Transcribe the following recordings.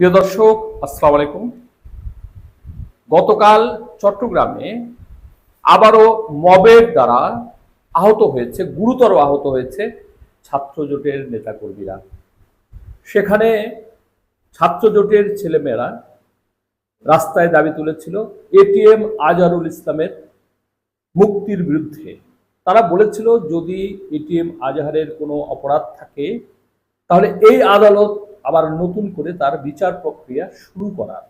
প্রিয় দর্শক, আসসালামু আলাইকুম। গতকাল চট্টগ্রামে আবারও মবের দ্বারা গুরুতর আহত হয়েছে ছাত্র জোটের নেতাকর্মীরা। সেখানে ছাত্র জোটের ছেলেমেয়েরা রাস্তায় দাবি তুলেছিল এটিএম আজহারুল ইসলামের মুক্তির বিরুদ্ধে। তারা বলেছিল, যদি এটিএম আজহারের কোনো অপরাধ থাকে তাহলে এই আদালত আবার নতুন করে তার বিচার প্রক্রিয়া শুরু করার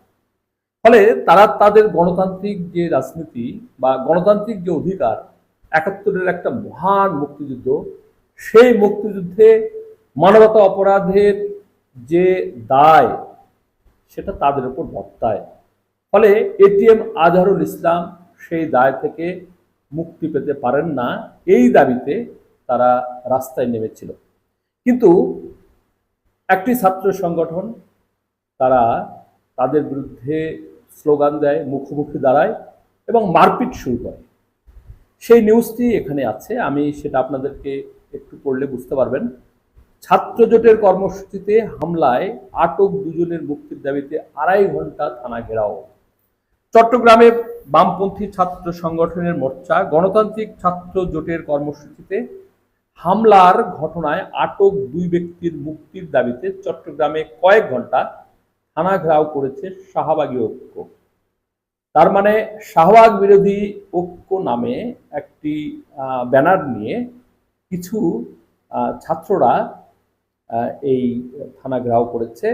ফলে তারা তাদের গণতান্ত্রিক যে রাজনীতি বা গণতান্ত্রিক যে অধিকার, ৭১-এর একটা মহান মুক্তিযুদ্ধ, সেই মুক্তিযুদ্ধে মানবতা অপরাধের যে দায় সেটা তাদের উপর বর্তায়। ফলে এটিএম আজহারুল ইসলাম সেই দায় থেকে মুক্তি পেতে পারেন না, এই দাবিতে তারা রাস্তায় নেমেছিল। কিন্তু একটি ছাত্র সংগঠন তারা তাদের বিরুদ্ধে স্লোগান দেয়, মুখোমুখি দাঁড়ায় এবং মারপিট শুরু করে। সেই নিউজটি এখানে আছে, আমি সেটা আপনাদেরকে একটু পড়লে বুঝতে পারবেন। ছাত্র জোটের কর্মসূচিতে হামলায় আটক দুজনের মুক্তির দাবিতে ২.৫ ঘন্টা থানা ঘেরাও। চট্টগ্রামে বামপন্থী ছাত্র সংগঠনের মোর্চা গণতান্ত্রিক ছাত্র জোটের কর্মসূচিতে হামলার ঘটনায় আটক দুই ব্যক্তির মুক্তির দাবিতে চট্টগ্রামে কয়েক ঘন্টা থানা ঘেরাও করেছে শাহবাগী ঐক্য। তার মানে শাহবাগ বিরোধী ঐক্য নামে একটি ব্যানার নিয়ে কিছু ছাত্ররা এই থানা ঘেরাও করেছে।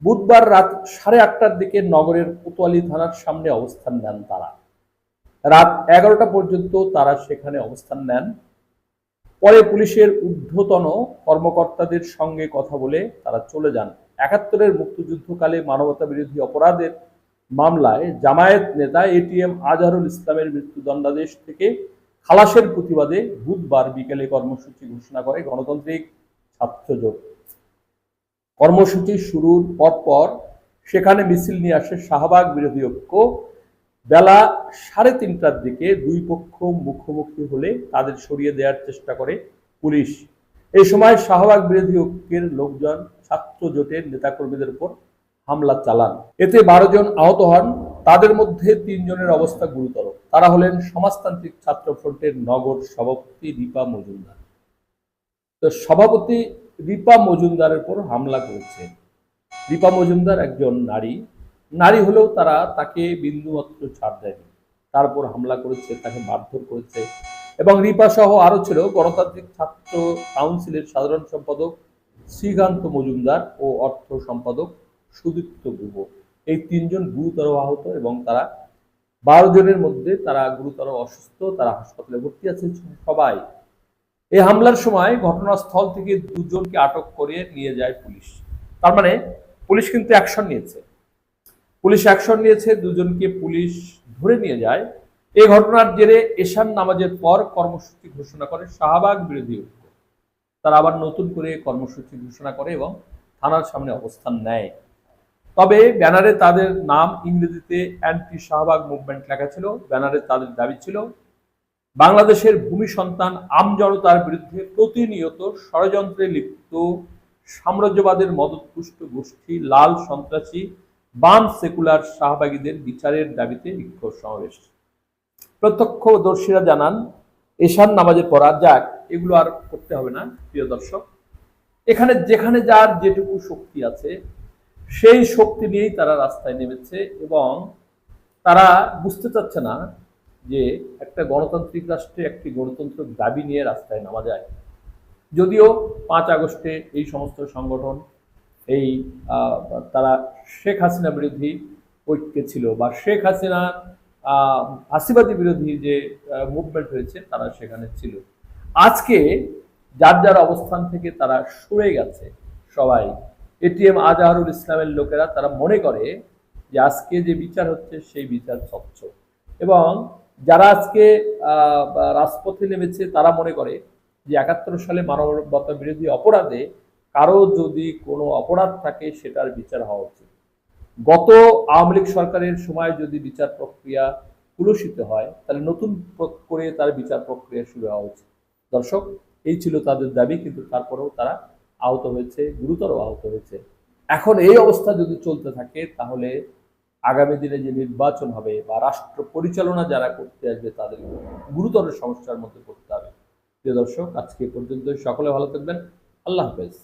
বুধবার রাত ৮:৩০টার দিকে নগরের কোতোয়ালি থানার সামনে অবস্থান নেন তারা। রাত ১১টা পর্যন্ত তারা সেখানে অবস্থান নেন। পরে পুলিশের ঊর্ধ্বতন কর্মকর্তাদের সঙ্গে কথা বলে তারা চলে যান। ৭১-এর মুক্তিযুদ্ধকালে মানবতা বিরোধী অপরাধের মামলায় জামায়াত নেতা এটিএম আজহারুল ইসলামের মৃত্যুদণ্ডাদেশ থেকে খালাসের প্রতিবাদে বুধবার বিকেলে কর্মসূচি ঘোষণা করে গণতান্ত্রিক ছাত্র জোট। কর্মসূচি শুরুর পরপর সেখানে মিছিল নিয়ে আসে শাহবাগ বিরোধী ঐক্য। বেলা ৩:৩০টার দিকে দুই পক্ষ মুখোমুখি হলে তাদের সরিয়ে দেওয়ার চেষ্টা করে পুলিশ। এই সময় শাহবাগ বিরোধী ঐক্যের লোকজন ছাত্র জোটের নেতাকর্মীদের উপর হামলা চালান। এতে ১২ জন আহত হন, তাদের মধ্যে ৩ জনের অবস্থা গুরুতর। তারা হলেন সমাজতান্ত্রিক ছাত্র ফ্রন্টের নগর সভাপতি রিপা মজুমদার। তো সভাপতি রিপা মজুমদারের উপর হামলা করেছে। রিপা মজুমদার একজন নারী হলেও তারা তাকে বিন্দুমাত্র ছাড় দেয়নি, তারপর হামলা করেছে, তাকে মারধর করেছে। এবং রিপা সহ আরো ছিল গণতান্ত্রিক ছাত্র কাউন্সিলের সাধারণ সম্পাদক শ্রীকান্ত মজুমদার ও অর্থ সম্পাদক সুদীপ্ত গুহ। এই ৩ জন গুরুতর আহত এবং তারা ১২ জনের মধ্যে তারা গুরুতর অসুস্থ, তারা হাসপাতালে ভর্তি আছে সবাই। এই হামলার সময় ঘটনাস্থল থেকে ২ জনকে আটক করে নিয়ে যায় পুলিশ। তার মানে পুলিশ কিন্তু অ্যাকশন নিয়েছে, ২ জনকে পুলিশ ধরে নিয়ে যায়। এই ঘটনার জেরে এশার নামাজের পর কর্মসূচি ঘোষণা করে শাহবাগ বিরোধী ঐক্য। তারা আবার নতুন করে কর্মসূচি ঘোষণা করে এবং থানার সামনে অবস্থান নেয়। তবে ব্যানারে তাদের নাম ইংরেজিতে অ্যান্টি শাহবাগ মুভমেন্ট লেখা ছিল। ব্যানারে তাদের দাবি ছিল, বাংলাদেশের ভূমি সন্তান আমজনতার বিরুদ্ধে প্রতিনিয়ত ষড়যন্ত্রে লিপ্ত সাম্রাজ্যবাদের মদতপুষ্ট গোষ্ঠী লাল সন্ত্রাসী বাম সেকুলার শাহবাগীদের বিচারের দাবিতে বিক্ষোভ সমাবেশ। প্রত্যক্ষদর্শীরা জানান, এশার নামাজের পর যাক, এগুলো আর করতে হবে না। প্রিয় দর্শক, এখানে যেখানে যার যেটুকু শক্তি আছে সেই শক্তি নিয়েই তারা রাস্তায় নেমেছে এবং তারা বুঝতে চাচ্ছে না যে একটা গণতান্ত্রিক রাষ্ট্রে একটি গণতন্ত্রের দাবি নিয়ে রাস্তায় নামা যায়। যদিও ৫ আগস্টে এই সমস্ত সংগঠন তারা শেখ হাসিনা বিরোধী ঐক্যে ছিল বা শেখ হাসিনা ফাঁসিবাদী বিরোধী যে মুভমেন্ট হয়েছে তারা সেখানে ছিল। আজকে যার যার অবস্থান থেকে তারা সরে গেছে সবাই। এটিএম আজহারুল ইসলামের লোকেরা তারা মনে করে যে আজকে যে বিচার হচ্ছে সেই বিচার স্বচ্ছ, এবং যারা আজকে রাজপথে নেমেছে তারা মনে করে যে ৭১ সালে মানবতা বিরোধী অপরাধে কারো যদি কোনো অপরাধ থাকে সেটার বিচার হওয়া উচিত। গত আওয়ামী লীগ সরকারের সময় যদি বিচার প্রক্রিয়া কুলসিত হয় তাহলে নতুন করে তার বিচার প্রক্রিয়া শুরু হওয়া উচিত। দর্শক, এই ছিল তাদের দাবি, কিন্তু তারপরেও তারা আহত হয়েছে, গুরুতর আহত হয়েছে। এখন এই অবস্থা যদি চলতে থাকে তাহলে আগামী দিনে যে নির্বাচন হবে বা রাষ্ট্র পরিচালনা যারা করতে আসবে তাদের গুরুতর সমস্যার মধ্যে পড়তে হবে। প্রিয় দর্শক, আজকে পর্যন্ত সকলে ভালো থাকবেন। আল্লাহ হাফেজ।